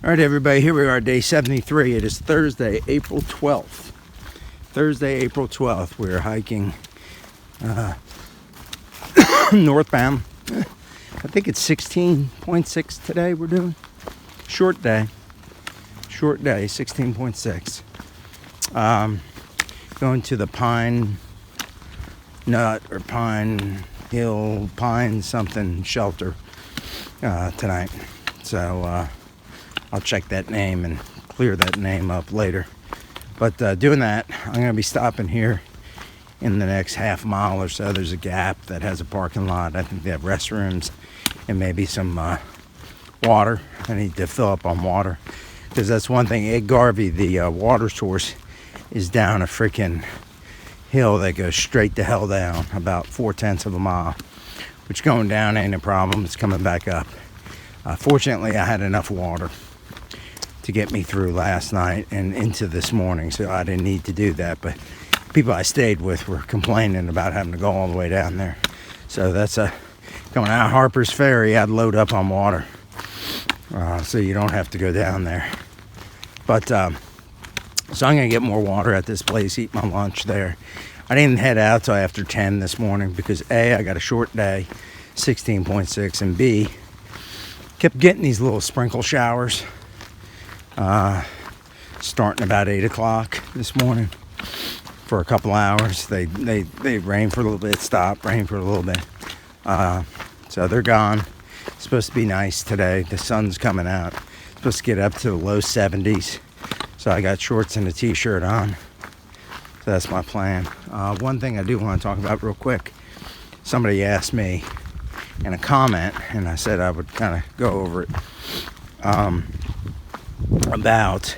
All right, everybody, here we are, day 73. It is Thursday, April 12th. Thursday, April 12th. We're hiking northbound. I think it's 16.6 today we're doing. Short day, 16.6. Going to the Pine Nut or Pine Hill, Pine something shelter tonight. So I'll check that name and clear that name up later. But doing that, I'm going to be stopping here in the next half mile or so. There's a Gap that has a parking lot. I think they have restrooms and maybe some water. I need to fill up on water because that's one thing. Ed Garvey, the water source, is down a freaking hill that goes straight to hell down, about 4/10 of a mile, which going down ain't a problem. It's coming back up. Fortunately, I had enough water to get me through last night and into this morning, so I didn't need to do that. But people I stayed with were complaining about having to go all the way down there. So that's going out Harper's Ferry. I'd load up on water so you don't have to go down there. But so I'm gonna get more water at this place, eat my lunch there. I didn't head out till after 10 this morning because A, I got a short day, 16.6, and B, kept getting these little sprinkle showers starting about 8 o'clock this morning for a couple hours. They rain for a little bit, stop, rain for a little bit. So they're gone. It's supposed to be nice today. The sun's coming out. It's supposed to get up to the low 70s. So I got shorts and a t-shirt on. So that's my plan. One thing I do want to talk about real quick. Somebody asked me in a comment, and I said I would kind of go over it, about,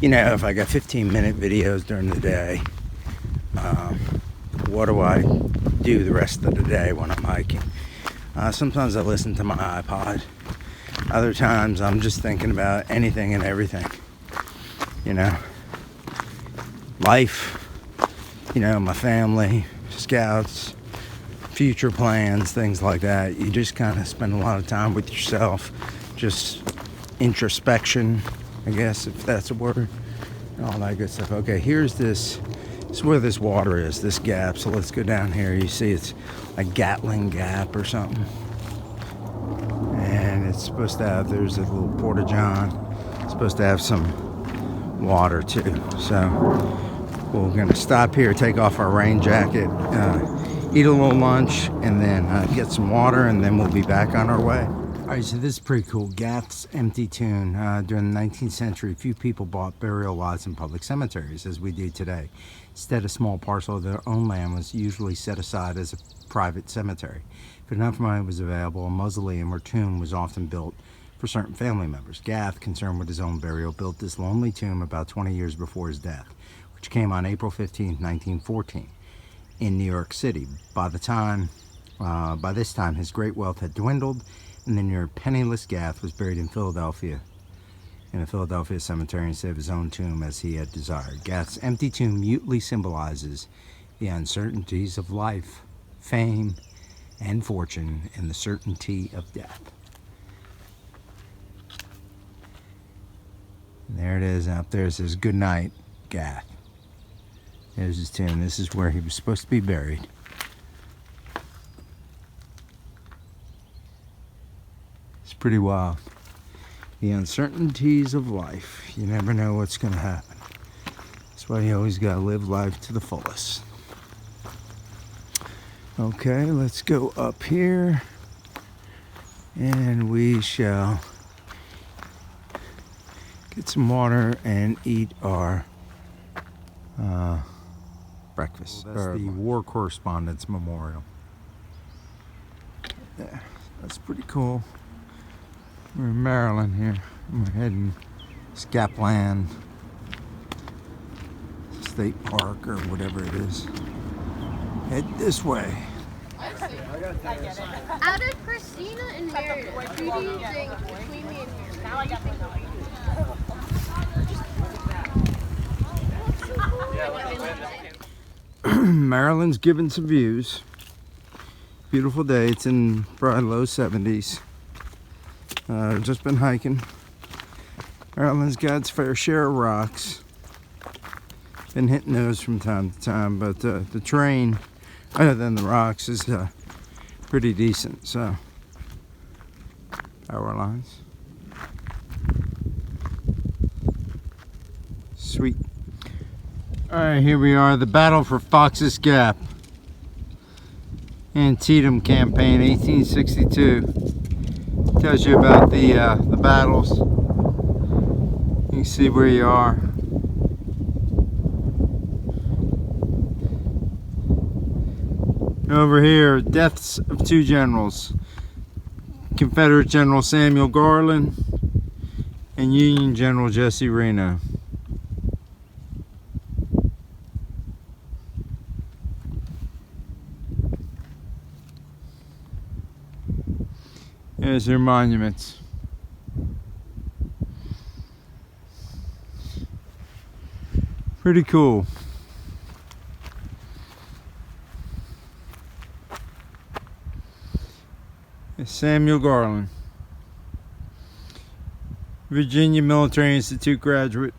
if I got 15-minute videos during the day, what do I do the rest of the day when I'm hiking? Sometimes I listen to my iPod. Other times I'm just thinking about anything and everything. Life, my family, scouts, future plans, things like that. You just kind of spend a lot of time with yourself, just introspection, I guess, if that's a word, and all that good stuff. Okay, this is where this water is, this gap. So let's go down here. You see it's a Gathland Gap or something. And it's supposed to have, there's a little porta-john. It's supposed to have some water too. So we're going to stop here, take off our rain jacket, eat a little lunch, and then get some water, and then we'll be back on our way. All right, so this is pretty cool. Gath's empty tomb. During the 19th century, few people bought burial lots in public cemeteries as we do today. Instead, a small parcel of their own land was usually set aside as a private cemetery. If enough money was available, a mausoleum or tomb was often built for certain family members. Gath, concerned with his own burial, built this lonely tomb about 20 years before his death, which came on April 15, 1914, in New York City. By this time, his great wealth had dwindled, and the near penniless Gath was buried in Philadelphia, in a Philadelphia cemetery instead of his own tomb as he had desired. Gath's empty tomb mutely symbolizes the uncertainties of life, fame, and fortune, and the certainty of death. And there it is out there. It says, "Good night, Gath." There's his tomb. This is where he was supposed to be buried. It's pretty wild. The uncertainties of life. You never know what's going to happen. That's why you always got to live life to the fullest. Okay, let's go up here. And we shall get some water and eat our breakfast. That's the War Correspondents Memorial. Yeah, that's pretty cool. We're in Maryland here. We're heading Gathland State Park or whatever it is. Head this way. I get it. Out of Christina and Meredith, who do you think between me and here? Now I got the Maryland's giving some views. Beautiful day. It's in probably low 70s. Just been hiking. Maryland's got its fair share of rocks. Been hitting those from time to time, but the terrain, other than the rocks, is pretty decent. So, power lines. Sweet. Alright, here we are, the battle for Fox's Gap. Antietam campaign, 1862. Tells you about the battles. You can see where you are. Over here, deaths of two generals. Confederate General Samuel Garland and Union General Jesse Reno. There's their monuments. Pretty cool. Samuel Garland, Virginia Military Institute graduate.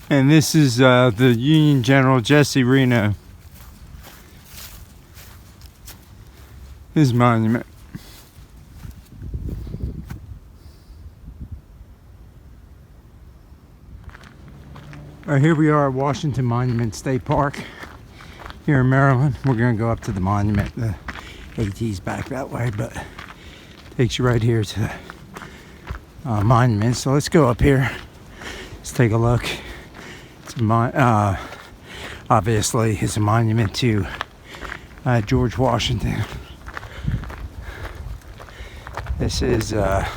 And this is the Union General Jesse Reno. His monument. Here we are at Washington Monument State Park here in Maryland. We're going to go up to the monument. The AT's back that way, but takes you right here to the monument. So let's go up here. Let's take a look. Obviously, it's a monument to George Washington. This is the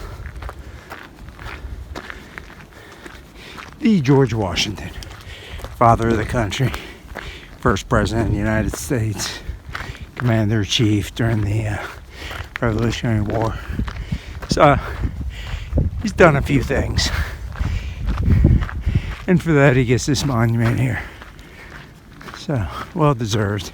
George Washington, father of the country, first president of the United States, commander-in-chief during the Revolutionary War. So he's done a few things. And for that, he gets this monument here. So, well deserved.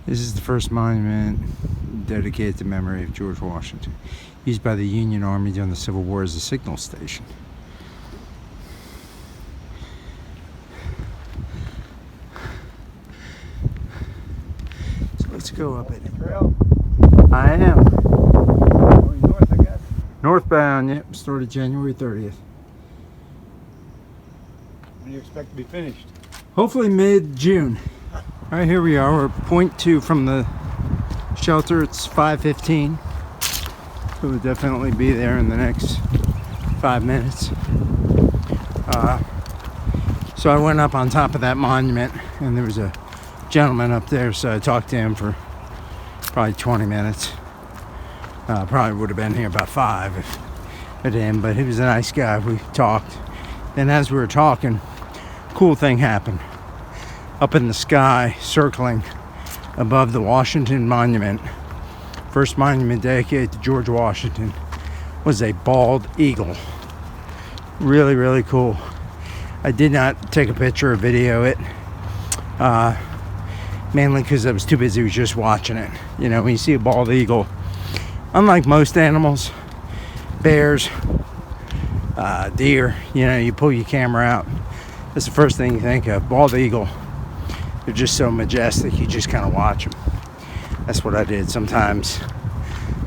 This is the first monument dedicated to memory of George Washington, used by the Union Army during the Civil War as a signal station. So let's go up it. Trail? I am. Going north, I guess. Northbound, yep, started January 30th. When do you expect to be finished? Hopefully mid-June. All right, here we are. We're 0.2 from the shelter. It's 5:15. So we'll definitely be there in the next 5 minutes. So I went up on top of that monument, and there was a gentleman up there, so I talked to him for probably 20 minutes. Probably would have been here about 5 if I didn't, but he was a nice guy. We talked. And as we were talking, cool thing happened. Up in the sky, circling above the Washington Monument, first monument dedicated to George Washington, was a bald eagle. Really, really cool. I did not take a picture or video it, mainly because I was too busy with just watching it. You know, when you see a bald eagle, unlike most animals, bears, deer, you know, you pull your camera out, that's the first thing you think of. Bald eagle. They're just so majestic, you just kind of watch them. That's what I did. Sometimes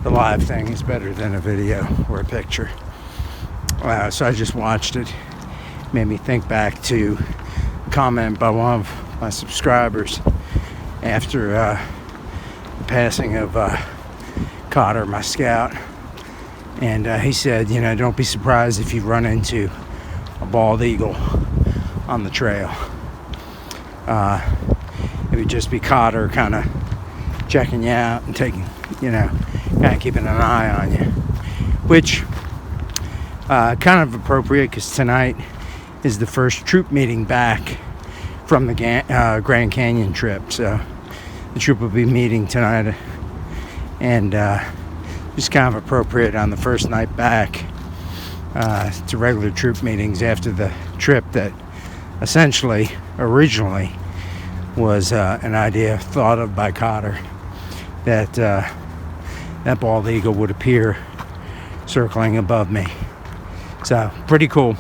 the live thing is better than a video or a picture. So I just watched it. Made me think back to a comment by one of my subscribers after the passing of Cotter, my scout. And he said, you know, don't be surprised if you run into a bald eagle on the trail. It would just be Cotter kind of checking you out and taking, you know, kind of keeping an eye on you. Which, kind of appropriate because tonight is the first troop meeting back from the Grand Canyon trip. So the troop will be meeting tonight, and just kind of appropriate on the first night back to regular troop meetings after the trip that essentially originally was an idea thought of by Cotter that that bald eagle would appear circling above me. So pretty cool.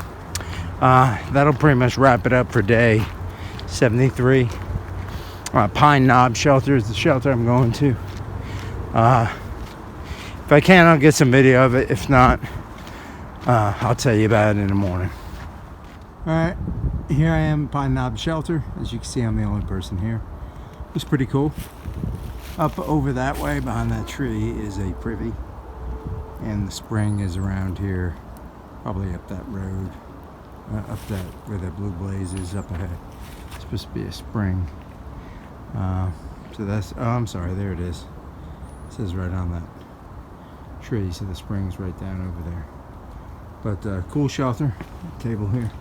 That'll pretty much wrap it up for day 73. Pine Knob Shelter is the shelter I'm going to. If I can, I'll get some video of it. If not, I'll tell you about it in the morning. Alright, here I am, Pine Knob Shelter. As you can see, I'm the only person here. It's pretty cool. Up over that way, behind that tree, is a privy. And the spring is around here, probably up that road. Up that, where that blue blaze is up ahead. It's supposed to be a spring. So that's, oh, I'm sorry, there it is. It says right on that tree, so the spring's right down over there. But cool shelter, table here.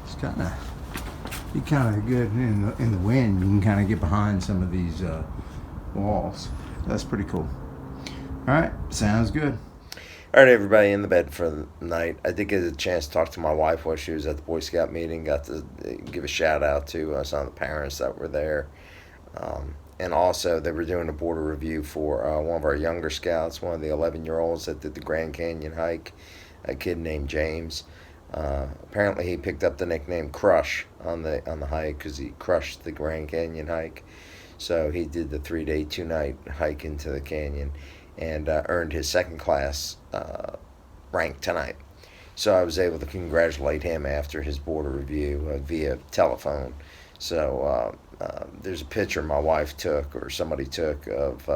It's kind of good in the wind. You can kind of get behind some of these walls. That's pretty cool. All right, sounds good. All right, everybody in the bed for the night. I did get a chance to talk to my wife while she was at the Boy Scout meeting. Got to give a shout out to some of the parents that were there. And also, they were doing a border review for one of our younger scouts, one of the 11-year-olds that did the Grand Canyon hike, a kid named James. Apparently, he picked up the nickname Crush on the hike because he crushed the Grand Canyon hike. So he did the 3-day, 2-night hike into the canyon and earned his second class rank tonight. So I was able to congratulate him after his border review via telephone. So there's a picture my wife took or somebody took of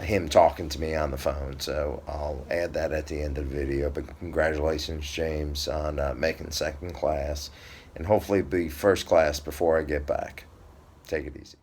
him talking to me on the phone. So I'll add that at the end of the video. But congratulations, James, on making second class. And hopefully be first class before I get back. Take it easy.